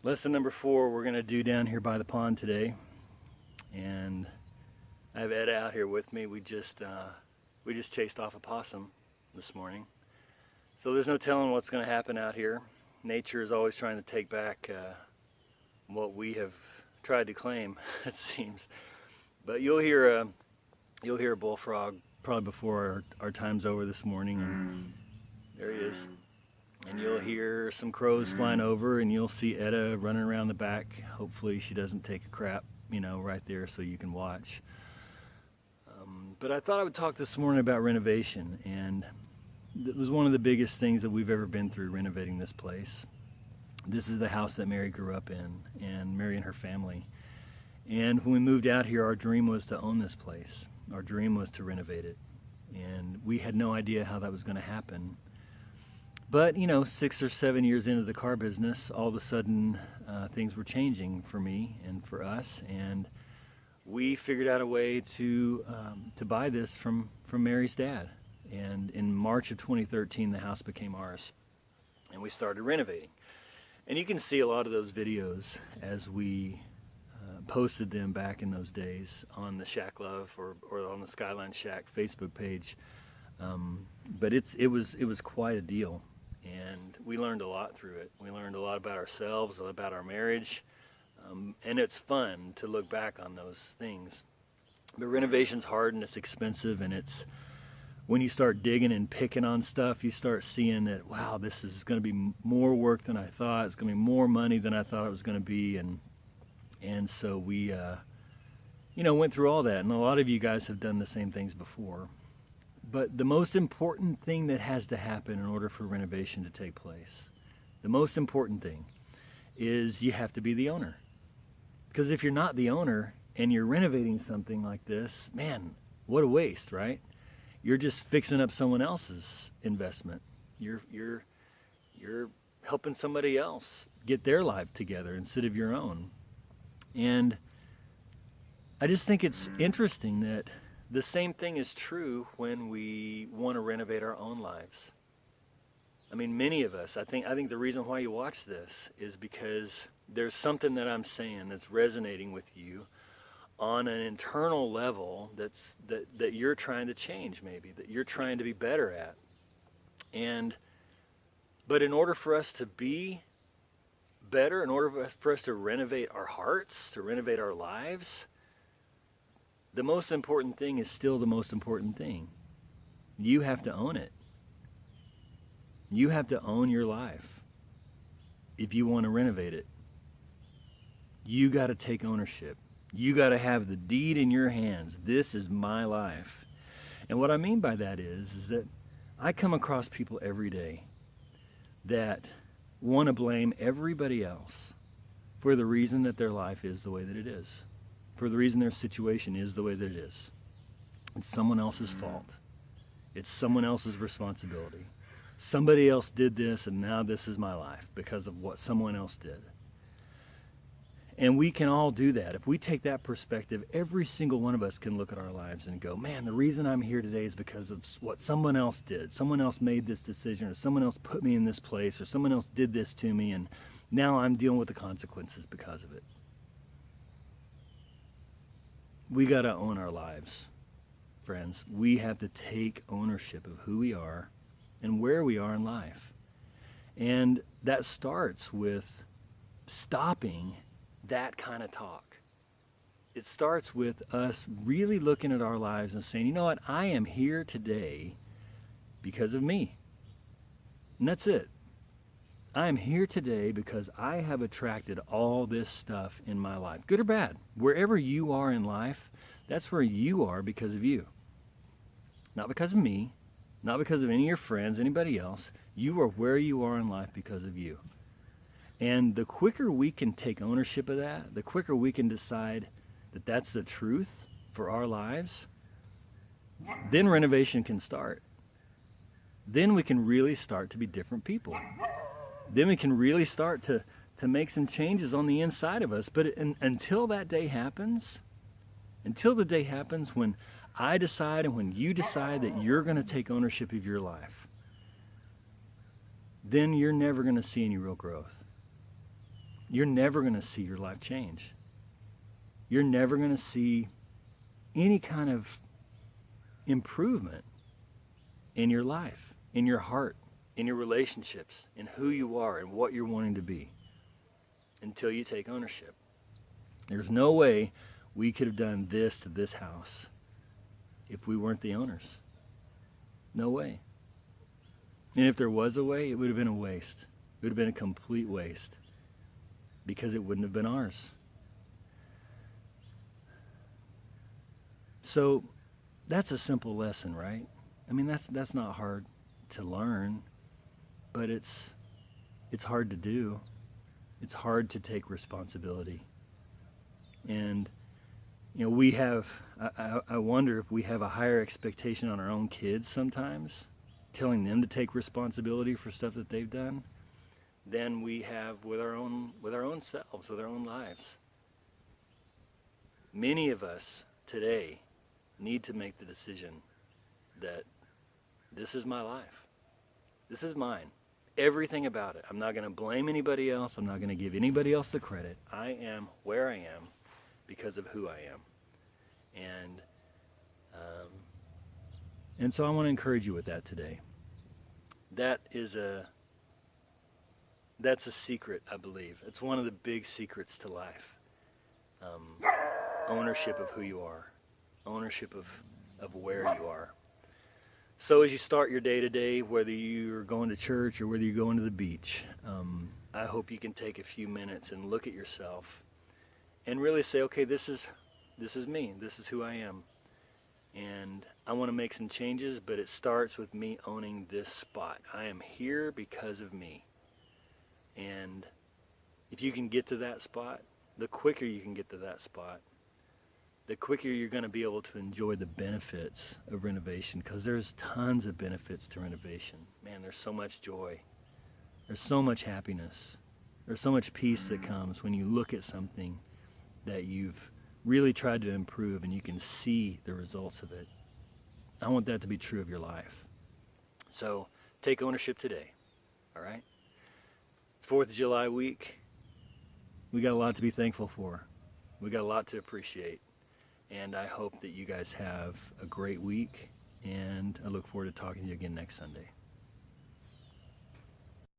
Lesson number 4 we're going to do down here by the pond today. And I have Ed out here with me. We just chased off a possum this morning. So there's no telling what's going to happen out here. Nature is always trying to take back what we have tried to claim, it seems. But you'll hear a bullfrog probably before our time's over this morning. And there he is. And you'll hear some crows flying over, and you'll see Etta running around the back. Hopefully she doesn't take a crap, right there so you can watch. But I thought I would talk this morning about renovation, and it was one of the biggest things that we've ever been through, renovating this place. This is the house that Mary grew up in, and Mary and her family. And when we moved out here, our dream was to own this place. Our dream was to renovate it. And we had no idea how that was going to happen. But, 6 or 7 years into the car business, all of a sudden things were changing for me and for us. And we figured out a way to buy this from Mary's dad. And in March of 2013, the house became ours. And we started renovating. And you can see a lot of those videos as we posted them back in those days on the Shack Love or on the Skyline Shack Facebook page. But it was quite a deal. And we learned a lot through it. We learned a lot about ourselves, about our marriage, and it's fun to look back on those things. But renovation's hard and it's expensive, and it's when you start digging and picking on stuff, you start seeing that, wow, this is going to be more work than I thought. It's going to be more money than I thought it was going to be, and so we, went through all that. And a lot of you guys have done the same things before. But the most important thing that has to happen in order for renovation to take place, the most important thing is you have to be the owner. Because if you're not the owner and you're renovating something like this, man, what a waste, right? You're just fixing up someone else's investment. You're helping somebody else get their life together instead of your own. And I just think it's interesting that the same thing is true when we want to renovate our own lives. I mean, many of us, I think the reason why you watch this is because there's something that I'm saying that's resonating with you on an internal level that you're trying to change, maybe, that you're trying to be better at. But in order for us to be better, in order for us to renovate our hearts, to renovate our lives, the most important thing is still the most important thing. You have to own it. You have to own your life if you want to renovate it. You got to take ownership. You got to have the deed in your hands. This is my life. And what I mean by that is that I come across people every day that want to blame everybody else for the reason that their life is the way that it is, for the reason their situation is the way that it is. It's someone else's fault. It's someone else's responsibility. Somebody else did this, and now this is my life because of what someone else did. And we can all do that. If we take that perspective, every single one of us can look at our lives and go, man, the reason I'm here today is because of what someone else did. Someone else made this decision, or someone else put me in this place, or someone else did this to me, and now I'm dealing with the consequences because of it. We got to own our lives, friends. We have to take ownership of who we are and where we are in life. And that starts with stopping that kind of talk. It starts with us really looking at our lives and saying, you know what, I am here today because of me. And that's it. I am here today because I have attracted all this stuff in my life, good or bad. Wherever you are in life, that's where you are because of you. Not because of me, not because of any of your friends, anybody else. You are where you are in life because of you. And the quicker we can take ownership of that, the quicker we can decide that that's the truth for our lives, then renovation can start. Then we can really start to be different people. Then we can really start to make some changes on the inside of us. But until that day happens, until the day happens when I decide and when you decide that you're going to take ownership of your life, then you're never going to see any real growth. you're never going to see your life change. You're never going to see any kind of improvement in your life, in your heart, in your relationships, in who you are and what you're wanting to be until you take ownership. There's no way we could have done this to this house if we weren't the owners. No way. And if there was a way, it would have been a waste. It would have been a complete waste because it wouldn't have been ours. So that's a simple lesson, right? I mean, that's not hard to learn, but it's hard to do. It's hard to take responsibility. And we have, I wonder if we have a higher expectation on our own kids sometimes, telling them to take responsibility for stuff that they've done, than we have with our own selves, with our own lives. Many of us today need to make the decision that this is my life. This is mine. Everything about it. I'm not going to blame anybody else. I'm not going to give anybody else the credit. I am where I am because of who I am. And so I want to encourage you with that today. That's a secret, I believe. It's one of the big secrets to life. Ownership of who you are. Ownership of where you are. So as you start your day to day, whether you're going to church or whether you're going to the beach, I hope you can take a few minutes and look at yourself and really say, okay, this is me. This is who I am. And I want to make some changes, but it starts with me owning this spot. I am here because of me. And if you can get to that spot, the quicker you can get to that spot, the quicker you're going to be able to enjoy the benefits of renovation, because there's tons of benefits to renovation. Man, there's so much joy. There's so much happiness. There's so much peace that comes when you look at something that you've really tried to improve and you can see the results of it. I want that to be true of your life. So take ownership today, all right? It's 4th of July week. We got a lot to be thankful for. We got a lot to appreciate. And I hope that you guys have a great week, and I look forward to talking to you again next Sunday.